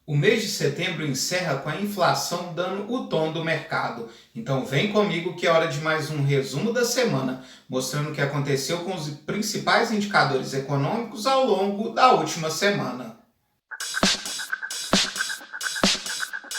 O mês de setembro encerra com a inflação dando o tom do mercado. Então vem comigo que é hora de mais um resumo da semana, mostrando o que aconteceu com os principais indicadores econômicos ao longo da última semana.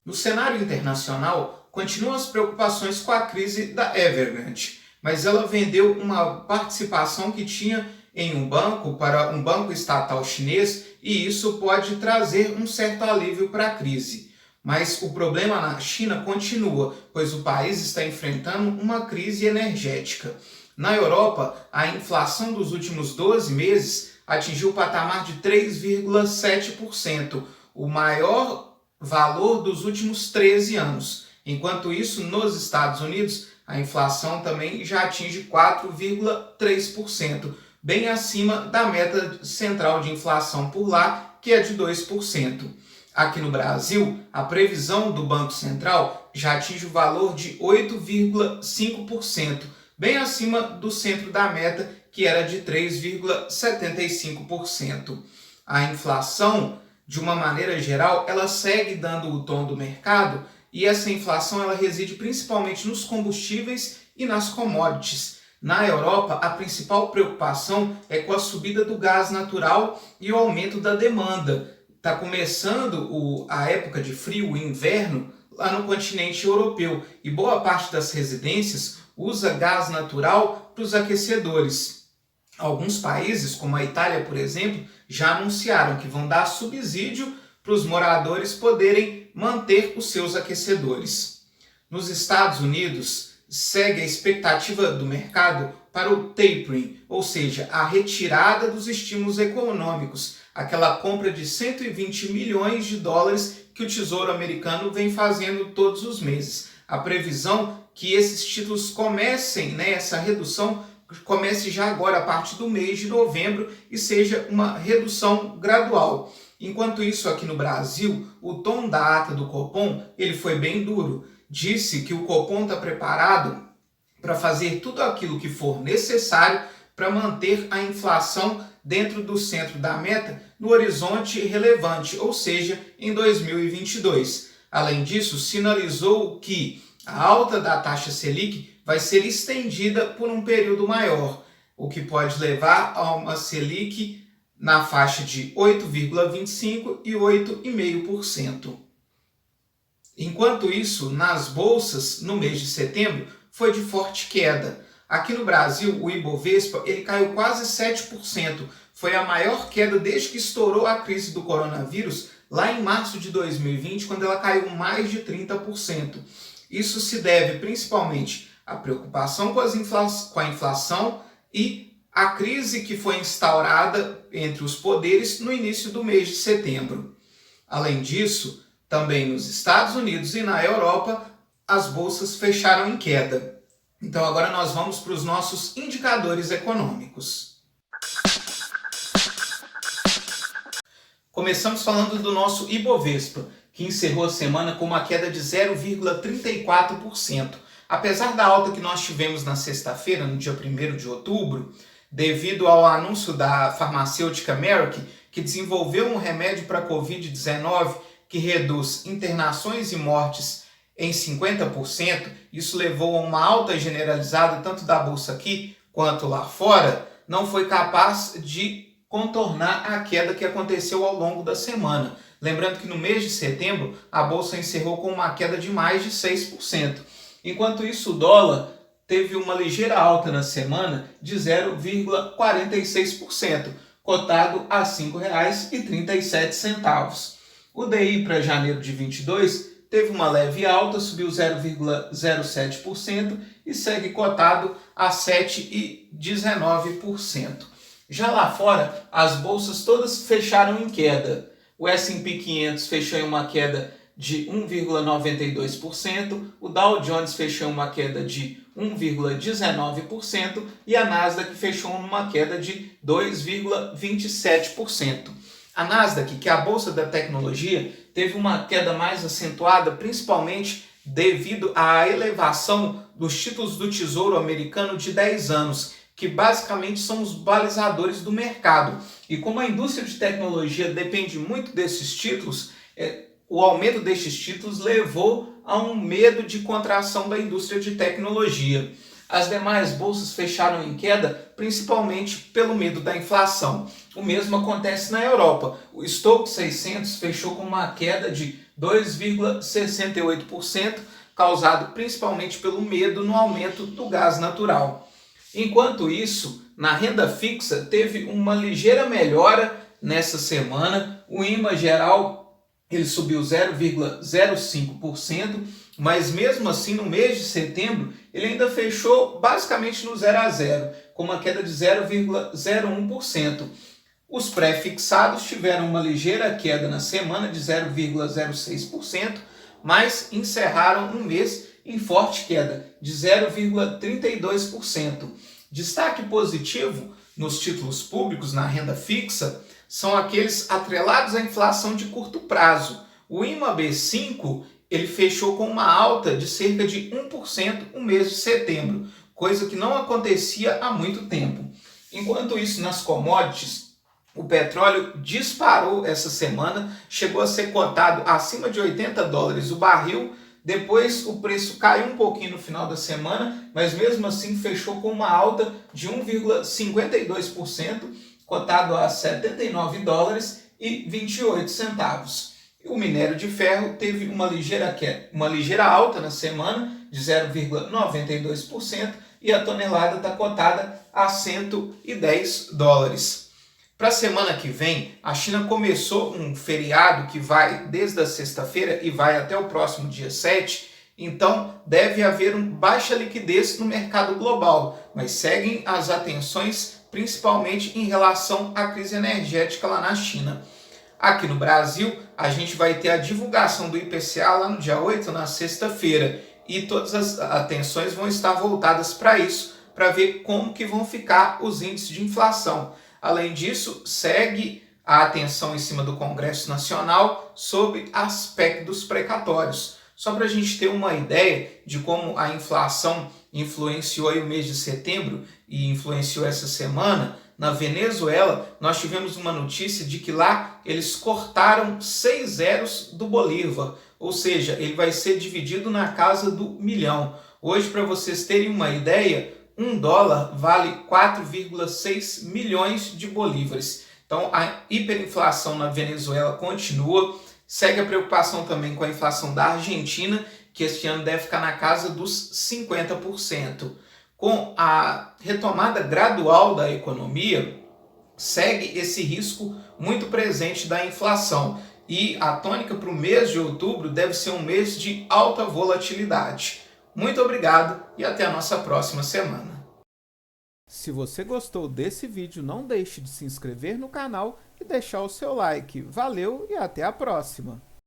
No cenário internacional, continuam as preocupações com a crise da Evergrande, mas ela vendeu uma participação que tinha em um banco para um banco estatal chinês e isso pode trazer um certo alívio para a crise. Mas o problema na China continua, pois o país está enfrentando uma crise energética. Na Europa, a inflação dos últimos 12 meses atingiu o patamar de 3,7%, o maior valor dos últimos 13 anos. Enquanto isso, nos Estados Unidos, a inflação também já atinge 4,3%, bem acima da meta central de inflação por lá, que é de 2%. Aqui no Brasil, a previsão do Banco Central já atinge o valor de 8,5%, bem acima do centro da meta, que era de 3,75%. A inflação, de uma maneira geral, ela segue dando o tom do mercado e essa inflação ela reside principalmente nos combustíveis e nas commodities. Na Europa, a principal preocupação é com a subida do gás natural e o aumento da demanda. Está começando a época de frio, o inverno, lá no continente europeu e boa parte das residências usa gás natural para os aquecedores. Alguns países, como a Itália, por exemplo, já anunciaram que vão dar subsídio para os moradores poderem manter os seus aquecedores. Nos Estados Unidos, segue a expectativa do mercado para o tapering, ou seja, a retirada dos estímulos econômicos, aquela compra de 120 milhões de dólares que o Tesouro Americano vem fazendo todos os meses. A previsão que esses títulos comecem, essa redução comece já agora, a partir do mês de novembro, e seja uma redução gradual. Enquanto isso, aqui no Brasil, o tom da ata do Copom ele foi bem duro. Disse que o Copom está preparado para fazer tudo aquilo que for necessário para manter a inflação dentro do centro da meta no horizonte relevante, ou seja, em 2022. Além disso, sinalizou que a alta da taxa Selic vai ser estendida por um período maior, o que pode levar a uma Selic na faixa de 8,25% e 8,5%. Enquanto isso, nas bolsas, no mês de setembro, foi de forte queda. Aqui no Brasil, o Ibovespa ele caiu quase 7%. Foi a maior queda desde que estourou a crise do coronavírus, lá em março de 2020, quando ela caiu mais de 30%. Isso se deve principalmente à preocupação com a inflação e à crise que foi instaurada entre os poderes no início do mês de setembro. Além disso, também nos Estados Unidos e na Europa, as bolsas fecharam em queda. Então agora nós vamos para os nossos indicadores econômicos. Começamos falando do nosso Ibovespa, que encerrou a semana com uma queda de 0,34%. Apesar da alta que nós tivemos na sexta-feira, no dia 1º de outubro, devido ao anúncio da farmacêutica Merck, que desenvolveu um remédio para a Covid-19 que reduz internações e mortes em 50%, isso levou a uma alta generalizada tanto da bolsa aqui quanto lá fora, não foi capaz de contornar a queda que aconteceu ao longo da semana. Lembrando que no mês de setembro a bolsa encerrou com uma queda de mais de 6%. Enquanto isso, o dólar teve uma ligeira alta na semana de 0,46%, cotado a R$ 5,37. O DI para janeiro de 22 teve uma leve alta, subiu 0,07% e segue cotado a 7,19%. Já lá fora, as bolsas todas fecharam em queda. O S&P 500 fechou em uma queda de 1,92%, o Dow Jones fechou em uma queda de 1,19% e a Nasdaq fechou numa queda de 2,27%. A Nasdaq, que é a bolsa da tecnologia, teve uma queda mais acentuada, principalmente devido à elevação dos títulos do Tesouro Americano de 10 anos, que basicamente são os balizadores do mercado. E como a indústria de tecnologia depende muito desses títulos, o aumento destes títulos levou a um medo de contração da indústria de tecnologia. As demais bolsas fecharam em queda, principalmente pelo medo da inflação. O mesmo acontece na Europa. O Stoxx 600 fechou com uma queda de 2,68%, causado principalmente pelo medo no aumento do gás natural. Enquanto isso, na renda fixa teve uma ligeira melhora nessa semana. O IMA geral ele subiu 0,05%, mas mesmo assim no mês de setembro ele ainda fechou basicamente no 0 a 0, com uma queda de 0,01%. Os pré-fixados tiveram uma ligeira queda na semana de 0,06%, mas encerraram um mês em forte queda de 0,32%. Destaque positivo nos títulos públicos na renda fixa são aqueles atrelados à inflação de curto prazo. O IMAB5 ele fechou com uma alta de cerca de 1% no mês de setembro, coisa que não acontecia há muito tempo. Enquanto isso, nas commodities, o petróleo disparou essa semana, chegou a ser cotado acima de $80 o barril. Depois o preço caiu um pouquinho no final da semana, mas mesmo assim fechou com uma alta de 1,52%, cotado a $79,28. O minério de ferro teve uma ligeira alta na semana de 0,92% e a tonelada está cotada a $110. Para a semana que vem, a China começou um feriado que vai desde a sexta-feira e vai até o próximo dia 7, então deve haver baixa liquidez no mercado global, mas seguem as atenções principalmente em relação à crise energética lá na China. Aqui no Brasil, a gente vai ter a divulgação do IPCA lá no dia 8, na sexta-feira, e todas as atenções vão estar voltadas para isso, para ver como que vão ficar os índices de inflação. Além disso, segue a atenção em cima do Congresso Nacional sobre aspectos precatórios. Só para a gente ter uma ideia de como a inflação influenciou o mês de setembro e influenciou essa semana, na Venezuela nós tivemos uma notícia de que lá eles cortaram 6 zeros do Bolívar, ou seja, ele vai ser dividido na casa do milhão. Hoje, para vocês terem uma ideia, $1 vale 4,6 milhões de bolívares. Então a hiperinflação na Venezuela continua. Segue a preocupação também com a inflação da Argentina, que este ano deve ficar na casa dos 50%. Com a retomada gradual da economia, segue esse risco muito presente da inflação. E a tônica para o mês de outubro deve ser um mês de alta volatilidade. Muito obrigado e até a nossa próxima semana. Se você gostou desse vídeo, não deixe de se inscrever no canal e deixar o seu like. Valeu e até a próxima!